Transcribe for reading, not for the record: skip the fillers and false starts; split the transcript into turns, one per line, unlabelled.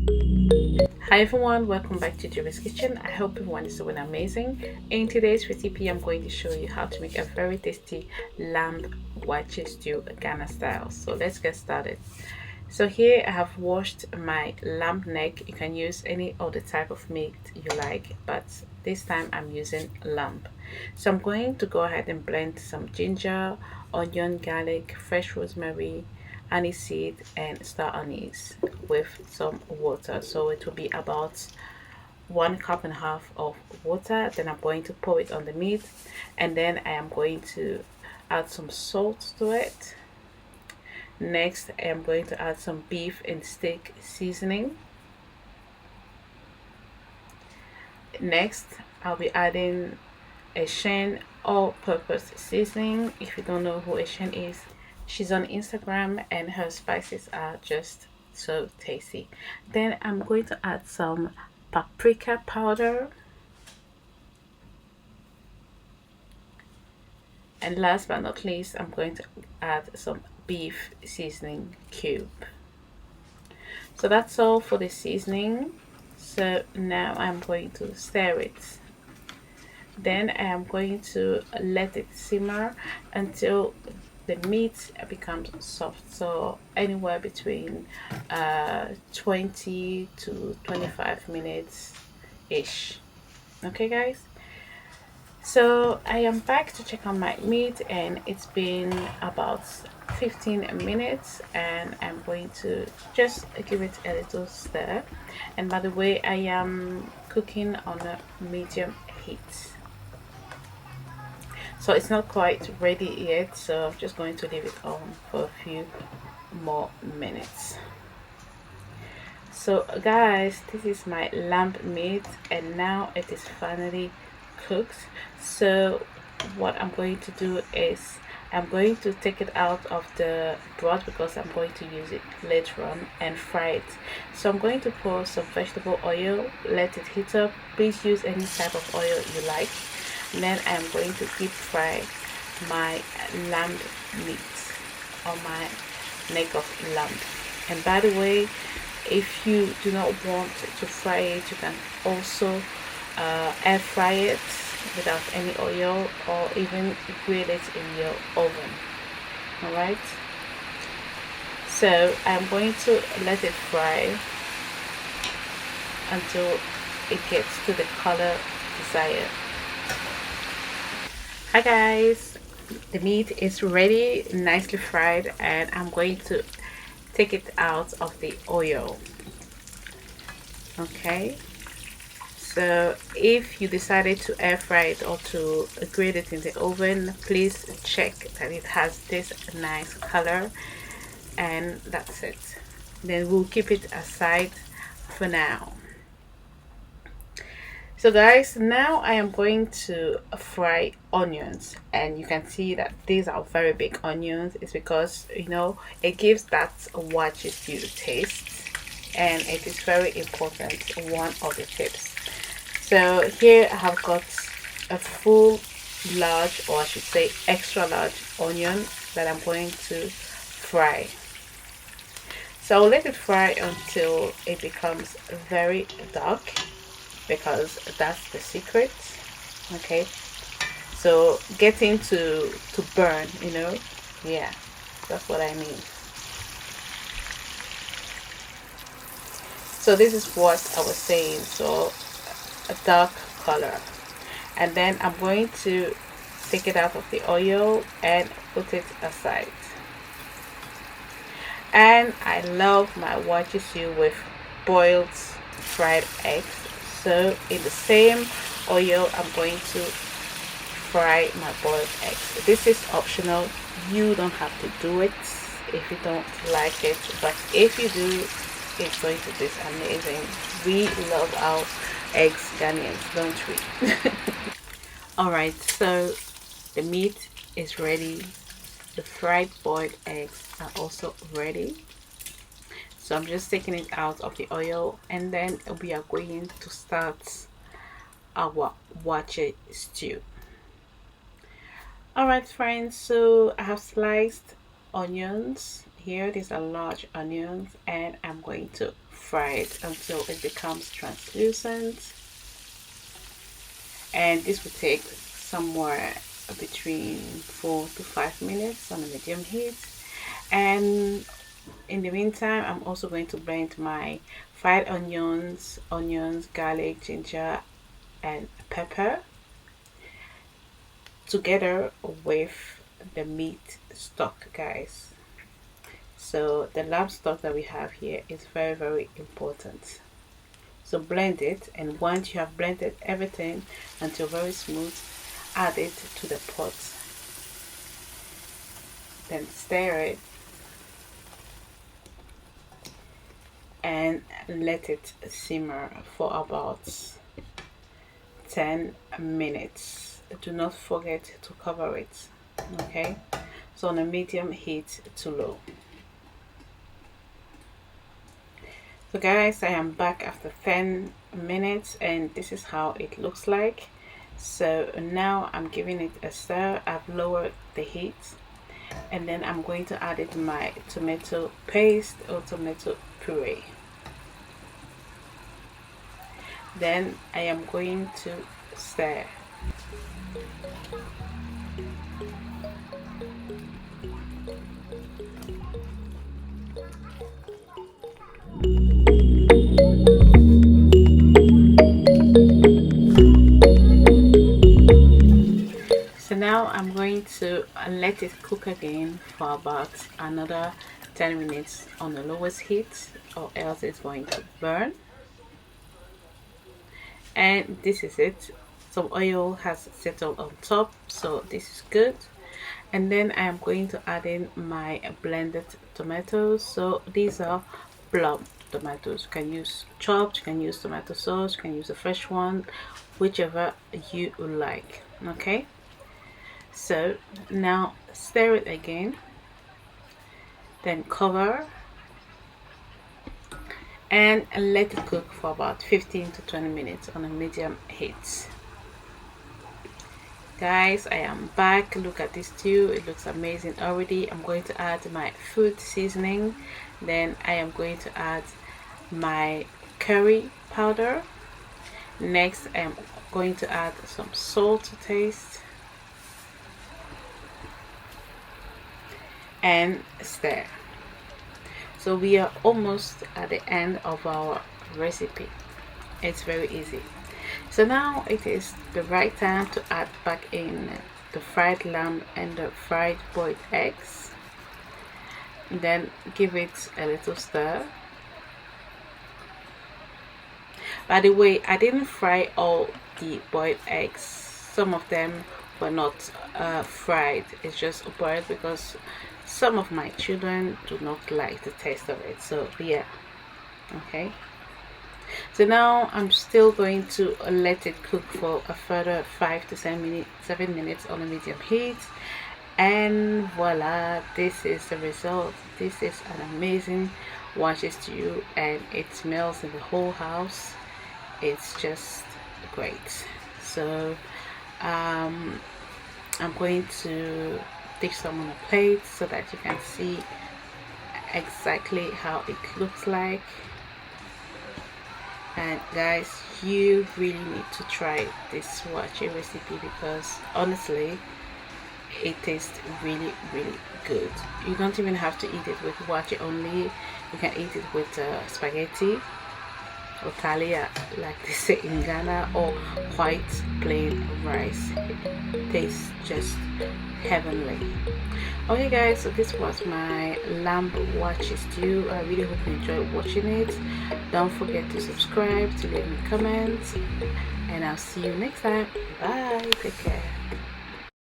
Hi everyone, welcome back to DREWREES Kitchen. I hope everyone is doing amazing. In today's recipe, I'm going to show you how to make a very tasty lamb waakye stew Ghana style. So let's get started. So here I have washed my lamb neck. You can use any other type of meat you like, but this time I'm using lamb. So I'm going to go ahead and blend some ginger, onion, garlic, fresh rosemary, aniseed, and star anise with some water. So it will be about 1.5 cups of water. Then I'm going to pour it on the meat, and then I am going to add some salt to it. Next, I am going to add some beef and steak seasoning. Next, I'll be adding a Shen all-purpose seasoning. If you don't know who a Shen is, she's on Instagram and her spices are just so tasty. Then I'm going to add some paprika powder. And last but not least, I'm going to add some beef seasoning cube. So that's all for the seasoning. So now I'm going to stir it. Then I am going to let it simmer until the meat becomes soft. So anywhere between 20 to 25 minutes ish. Okay guys, so I am back to check on my meat and it's been about 15 minutes, and I'm going to just give it a little stir. And by the way, I am cooking on a medium heat, so it's not quite ready yet, so I'm just going to leave it on for a few more minutes. So guys, this is my lamb meat and now it is finally cooked. So what I'm going to do is I'm going to take it out of the broth because I'm going to use it later on and fry it. So I'm going to pour some vegetable oil, let it heat up. Please use any type of oil you like. And then I'm going to deep fry my lamb meat, or my neck of lamb. And by the way, if you do not want to fry it, you can also air fry it without any oil, or even grill it in your oven. Alright, so I'm going to let it fry until it gets to the color desired. Hi guys, the meat is ready, nicely fried, and I'm going to take it out of the oil. Okay, so if you decided to air fry it or to grill it in the oven, please check that it has this nice color, and that's it. Then we'll keep it aside for now. So guys, now I am going to fry onions, and you can see that these are very big onions. It's because, you know, it gives that waakye stew taste, and it is very important, one of the tips. So here I have got a full large, or I should say extra large onion that I'm going to fry. So I'll let it fry until it becomes very dark, because that's the secret. Okay, so getting to burn, you know, yeah, that's what I mean. So this is what I was saying, so a dark color. And then I'm going to take it out of the oil and put it aside. And I love my waakye stew with boiled fried eggs. So in the same oil, I'm going to fry my boiled eggs. This is optional. You don't have to do it if you don't like it, but if you do, it's going to taste amazing. We love our eggs, Ghanaians, don't we? Alright, so the meat is ready. The fried boiled eggs are also ready. So I'm just taking it out of the oil, and then we are going to start our waakye stew. Alright friends, so I have sliced onions here. These are large onions, and I'm going to fry it until it becomes translucent, and this will take somewhere between 4 to 5 minutes on a medium heat. And in the meantime, I'm also going to blend my fried onions, garlic, ginger and pepper together with the meat stock, guys. So the lamb stock that we have here is very, very important. So blend it, and once you have blended everything until very smooth, add it to the pot. Then stir it and let it simmer for about 10 minutes. Do not forget to cover it, okay? So on a medium heat to low. So guys, I am back after 10 minutes and this is how it looks like. So now I'm giving it a stir. I've lowered the heat, and then I'm going to add it my tomato paste or tomato puree. Then I am going to stir. So now I'm going to let it cook again for about another 10 minutes on the lowest heat, or else it's going to burn. And this is it. Some oil has settled on top, so this is good. And then I am going to add in my blended tomatoes. So these are plum tomatoes. You can use chopped, you can use tomato sauce, you can use a fresh one, whichever you like. Okay, so now stir it again, then cover and let it cook for about 15 to 20 minutes on a medium heat. Guys, I am back. Look at this stew, it looks amazing already. I'm going to add my food seasoning, then I am going to add my curry powder. Next I am going to add some salt to taste and stir. So we are almost at the end of our recipe. It's very easy. So now it is the right time to add back in the fried lamb and the fried boiled eggs. Then give it a little stir. By the way, I didn't fry all the boiled eggs. Some of them were not fried. It's just boiled because some of my children do not like the taste of it. So yeah, okay. So now I'm still going to let it cook for a further 5 to 7 minutes on a medium heat, and voila, this is the result. This is an amazing waakye stew and it smells in the whole house. It's just great. So I'm going to dish some on a plate so that you can see exactly how it looks like. And guys, you really need to try this waakye recipe because honestly it tastes really, really good. You don't even have to eat it with waakye only. You can eat it with spaghetti or talia, like they say in Ghana, or white plain rice. It tastes just heavenly. Okay guys, so this was my lamb waakye stew. I really hope you enjoyed watching it. Don't forget to subscribe, to leave me comments, and I'll see you next time. Bye, take care.